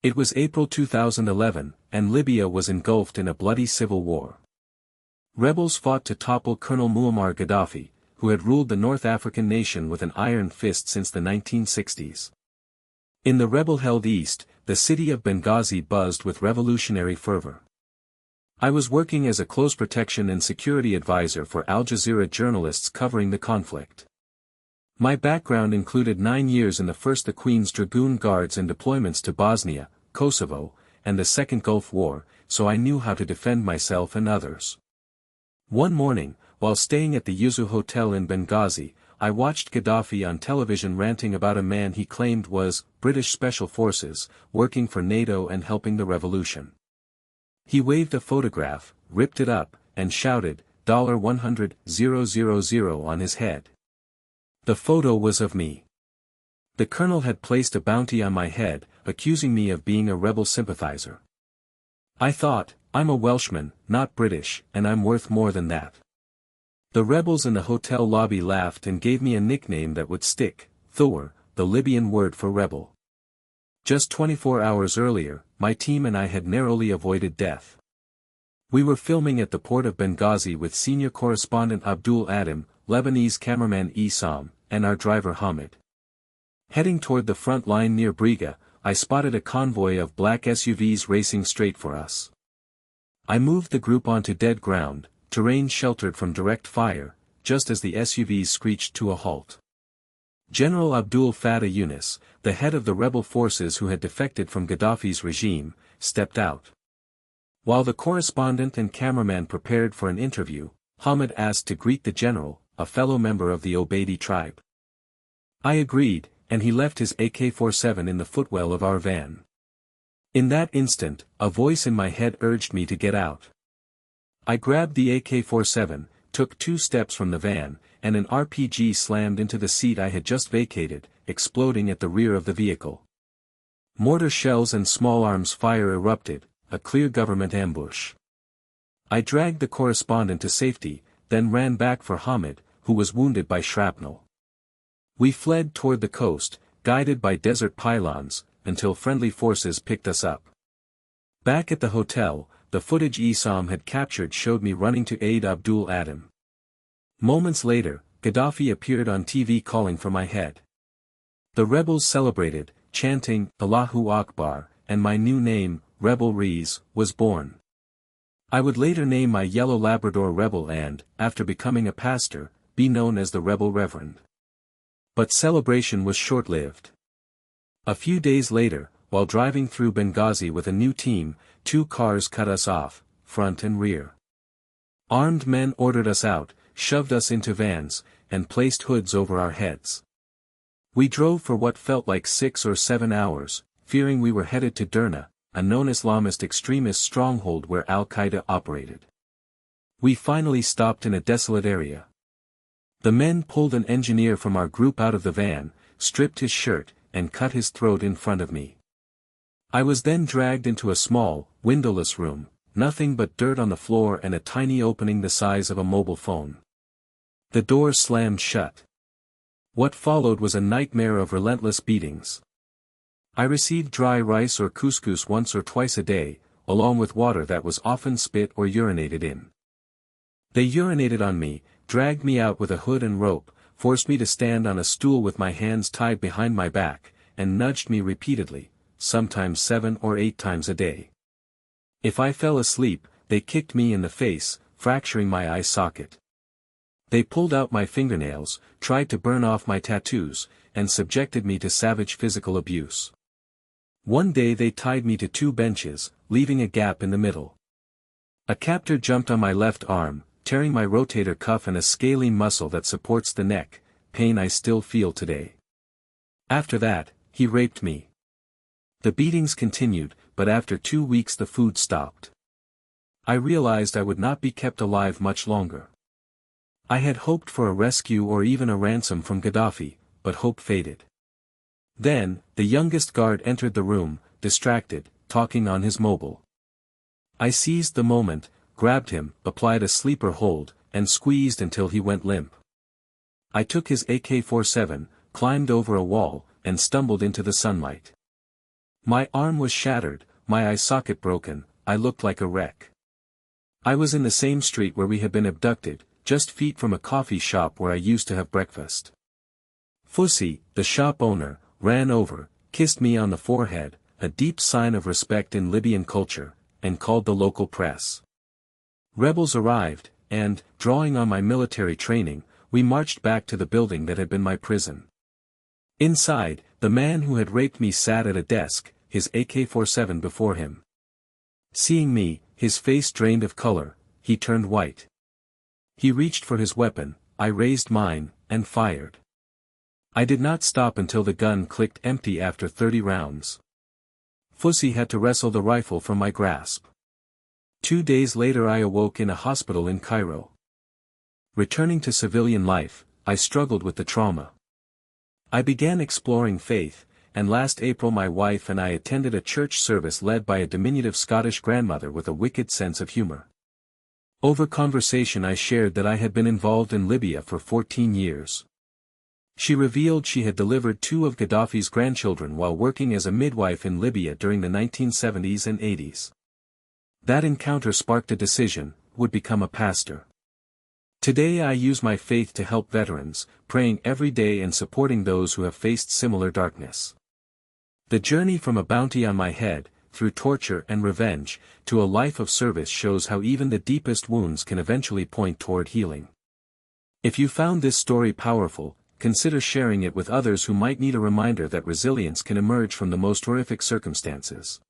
It was April 2011, and Libya was engulfed in a bloody civil war. Rebels fought to topple Colonel Muammar Gaddafi, who had ruled the North African nation with an iron fist since the 1960s. In the rebel-held east, the city of Benghazi buzzed with revolutionary fervor. I was working as a close protection and security advisor for Al Jazeera journalists covering the conflict. My background included 9 years in the 1st Queen's Dragoon Guards and deployments to Bosnia, Kosovo, and the Second Gulf War, so I knew how to defend myself and others. One morning, while staying at the Yuzu Hotel in Benghazi, I watched Gaddafi on television ranting about a man he claimed was British Special Forces, working for NATO and helping the revolution. He waved a photograph, ripped it up, and shouted, $100,000 on his head. The photo was of me. The colonel had placed a bounty on my head, accusing me of being a rebel sympathizer. I thought, I'm a Welshman, not British, and I'm worth more than that. The rebels in the hotel lobby laughed and gave me a nickname that would stick, Thor, the Libyan word for rebel. Just 24 hours earlier, my team and I had narrowly avoided death. We were filming at the port of Benghazi with senior correspondent Abdul Adam, Lebanese cameraman Isam, and our driver Hamid. Heading toward the front line near Briga, I spotted a convoy of black SUVs racing straight for us. I moved the group onto dead ground, terrain sheltered from direct fire, just as the SUVs screeched to a halt. General Abdul Fattah Yunus, the head of the rebel forces who had defected from Gaddafi's regime, stepped out. While the correspondent and cameraman prepared for an interview, Hamid asked to greet the general, a fellow member of the Obeidi tribe. I agreed, and he left his AK-47 in the footwell of our van. In that instant, a voice in my head urged me to get out. I grabbed the AK-47, took 2 steps from the van, and an RPG slammed into the seat I had just vacated, exploding at the rear of the vehicle. Mortar shells and small arms fire erupted, a clear government ambush. I dragged the correspondent to safety, then ran back for Hamid, who was wounded by shrapnel. We fled toward the coast, guided by desert pylons, until friendly forces picked us up. Back at the hotel, the footage Isam had captured showed me running to aid Abdul Adam. Moments later, Gaddafi appeared on TV calling for my head. The rebels celebrated, chanting, Allahu Akbar, and my new name, Rebel Rees, was born. I would later name my yellow Labrador Rebel and, after becoming a pastor, be known as the Rebel Reverend. But celebration was short-lived. A few days later, while driving through Benghazi with a new team, 2 cars cut us off, front and rear. Armed men ordered us out, shoved us into vans, and placed hoods over our heads. We drove for what felt like 6 or 7 hours, fearing we were headed to Derna, a known Islamist extremist stronghold where Al-Qaeda operated. We finally stopped in a desolate area. The men pulled an engineer from our group out of the van, stripped his shirt, and cut his throat in front of me. I was then dragged into a small, windowless room, nothing but dirt on the floor and a tiny opening the size of a mobile phone. The door slammed shut. What followed was a nightmare of relentless beatings. I received dry rice or couscous once or twice a day, along with water that was often spit or urinated in. They urinated on me, dragged me out with a hood and rope, forced me to stand on a stool with my hands tied behind my back, and nudged me repeatedly, sometimes 7 or 8 times a day. If I fell asleep, they kicked me in the face, fracturing my eye socket. They pulled out my fingernails, tried to burn off my tattoos, and subjected me to savage physical abuse. One day they tied me to 2 benches, leaving a gap in the middle. A captor jumped on my left arm, tearing my rotator cuff and a scaly muscle that supports the neck, pain I still feel today. After that, he raped me. The beatings continued, but after 2 weeks the food stopped. I realized I would not be kept alive much longer. I had hoped for a rescue or even a ransom from Gaddafi, but hope faded. Then, the youngest guard entered the room, distracted, talking on his mobile. I seized the moment, grabbed him, applied a sleeper hold, and squeezed until he went limp. I took his AK-47, climbed over a wall, and stumbled into the sunlight. My arm was shattered, my eye socket broken, I looked like a wreck. I was in the same street where we had been abducted, just feet from a coffee shop where I used to have breakfast. Fussy, the shop owner, ran over, kissed me on the forehead, a deep sign of respect in Libyan culture, and called the local press. Rebels arrived, and, drawing on my military training, we marched back to the building that had been my prison. Inside, the man who had raped me sat at a desk, his AK-47 before him. Seeing me, his face drained of color, he turned white. He reached for his weapon, I raised mine, and fired. I did not stop until the gun clicked empty after 30 rounds. Fussy had to wrestle the rifle from my grasp. 2 days later I awoke in a hospital in Cairo. Returning to civilian life, I struggled with the trauma. I began exploring faith, and last April my wife and I attended a church service led by a diminutive Scottish grandmother with a wicked sense of humor. Over conversation I shared that I had been involved in Libya for 14 years. She revealed she had delivered 2 of Gaddafi's grandchildren while working as a midwife in Libya during the 1970s and 80s. That encounter sparked a decision, would become a pastor. Today I use my faith to help veterans, praying every day and supporting those who have faced similar darkness. The journey from a bounty on my head, through torture and revenge, to a life of service shows how even the deepest wounds can eventually point toward healing. If you found this story powerful, consider sharing it with others who might need a reminder that resilience can emerge from the most horrific circumstances.